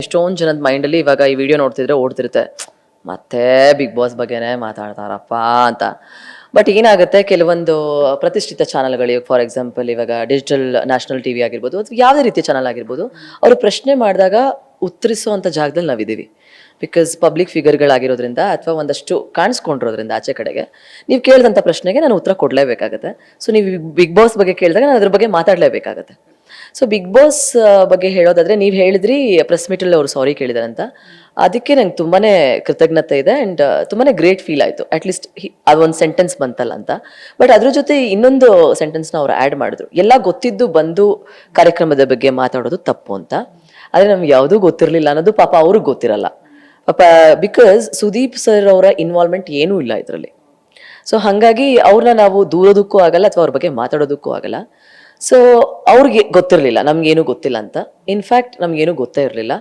ಎಷ್ಟೊಂದು ಜನದ ಮೈಂಡಲ್ಲಿ ಇವಾಗ ಈ ವಿಡಿಯೋ ನೋಡ್ತಿದ್ರೆ ಓಡ್ತಿರುತ್ತೆ, ಮತ್ತೆ ಬಿಗ್ ಬಾಸ್ ಬಗ್ಗೆನೇ ಮಾತಾಡ್ತಾರಪ್ಪ ಅಂತ. ಬಟ್ ಏನಾಗುತ್ತೆ, ಕೆಲವೊಂದು ಪ್ರತಿಷ್ಠಿತ ಚಾನಲ್ಗಳು, ಫಾರ್ ಎಕ್ಸಾಂಪಲ್ ಇವಾಗ ಡಿಜಿಟಲ್ ನ್ಯಾಷನಲ್ ಟಿವಿ ಆಗಿರ್ಬೋದು ಅಥವಾ ಯಾವುದೇ ರೀತಿಯ ಚಾನಲ್ ಆಗಿರ್ಬೋದು, ಅವರು ಪ್ರಶ್ನೆ ಮಾಡಿದಾಗ ಉತ್ತರಿಸುವಂಥ ಜಾಗದಲ್ಲಿ ನಾವಿದ್ದೀವಿ. ಬಿಕಾಸ್ ಪಬ್ಲಿಕ್ ಫಿಗರ್ಗಳಾಗಿರೋದ್ರಿಂದ ಅಥವಾ ಒಂದಷ್ಟು ಕಾಣಿಸ್ಕೊಂಡಿರೋದ್ರಿಂದ ಆಚೆ ಕಡೆಗೆ ನೀವು ಕೇಳಿದಂಥ ಪ್ರಶ್ನೆಗೆ ನಾನು ಉತ್ತರ ಕೊಡಲೇಬೇಕಾಗತ್ತೆ. ಸೊ ನೀವು ಬಿಗ್ ಬಾಸ್ ಬಗ್ಗೆ ಕೇಳಿದಾಗ ನಾನು ಅದ್ರ ಬಗ್ಗೆ ಮಾತಾಡಲೇಬೇಕಾಗತ್ತೆ. ಸೊ ಬಿಗ್ ಬಾಸ್ ಬಗ್ಗೆ ಹೇಳೋದಾದ್ರೆ, ನೀವು ಹೇಳಿದ್ರಿ ಪ್ರೆಸ್ ಮೀಟಲ್ಲಿ ಅವರು ಸಾರಿ ಕೇಳಿದಾರೆ ಅಂತ. ಅದಕ್ಕೆ ನಂಗೆ ತುಂಬಾನೇ ಕೃತಜ್ಞತೆ ಇದೆ ಅಂಡ್ ತುಂಬಾನೇ ಗ್ರೇಟ್ ಫೀಲ್ ಆಯ್ತು. ಅಟ್ಲೀಸ್ಟ್ ಅದೊಂದು ಸೆಂಟೆನ್ಸ್ ಬಂತಲ್ಲ ಅಂತ. ಬಟ್ ಅದ್ರ ಜೊತೆ ಇನ್ನೊಂದು ಸೆಂಟೆನ್ಸ್ನ ಅವ್ರು ಆ್ಯಡ್ ಮಾಡಿದ್ರು, ಎಲ್ಲ ಗೊತ್ತಿದ್ದು ಬಂದು ಕಾರ್ಯಕ್ರಮದ ಬಗ್ಗೆ ಮಾತಾಡೋದು ತಪ್ಪು ಅಂತ. ಆದ್ರೆ ನಮ್ಗೆ ಯಾವುದೂ ಗೊತ್ತಿರಲಿಲ್ಲ ಅನ್ನೋದು ಪಾಪ ಅವ್ರಿಗೆ ಗೊತ್ತಿರಲ್ಲ ಪಾಪ. ಬಿಕಾಸ್ ಸುದೀಪ್ ಸರ್ ಅವರ ಇನ್ವಾಲ್ವ್ಮೆಂಟ್ ಏನೂ ಇಲ್ಲ ಇದರಲ್ಲಿ. ಸೊ ಹಾಗಾಗಿ ಅವ್ರನ್ನ ನಾವು ದೂರೋದಕ್ಕೂ ಆಗಲ್ಲ ಅಥವಾ ಅವ್ರ ಬಗ್ಗೆ ಮಾತಾಡೋದಕ್ಕೂ ಆಗಲ್ಲ. ಸೊ ಅವ್ರಿಗೆ ಗೊತ್ತಿರಲಿಲ್ಲ ನಮ್ಗೇನು ಗೊತ್ತಿಲ್ಲ ಅಂತ. ಇನ್ಫ್ಯಾಕ್ಟ್ ನಮ್ಗೇನು ಗೊತ್ತೇ ಇರಲಿಲ್ಲ.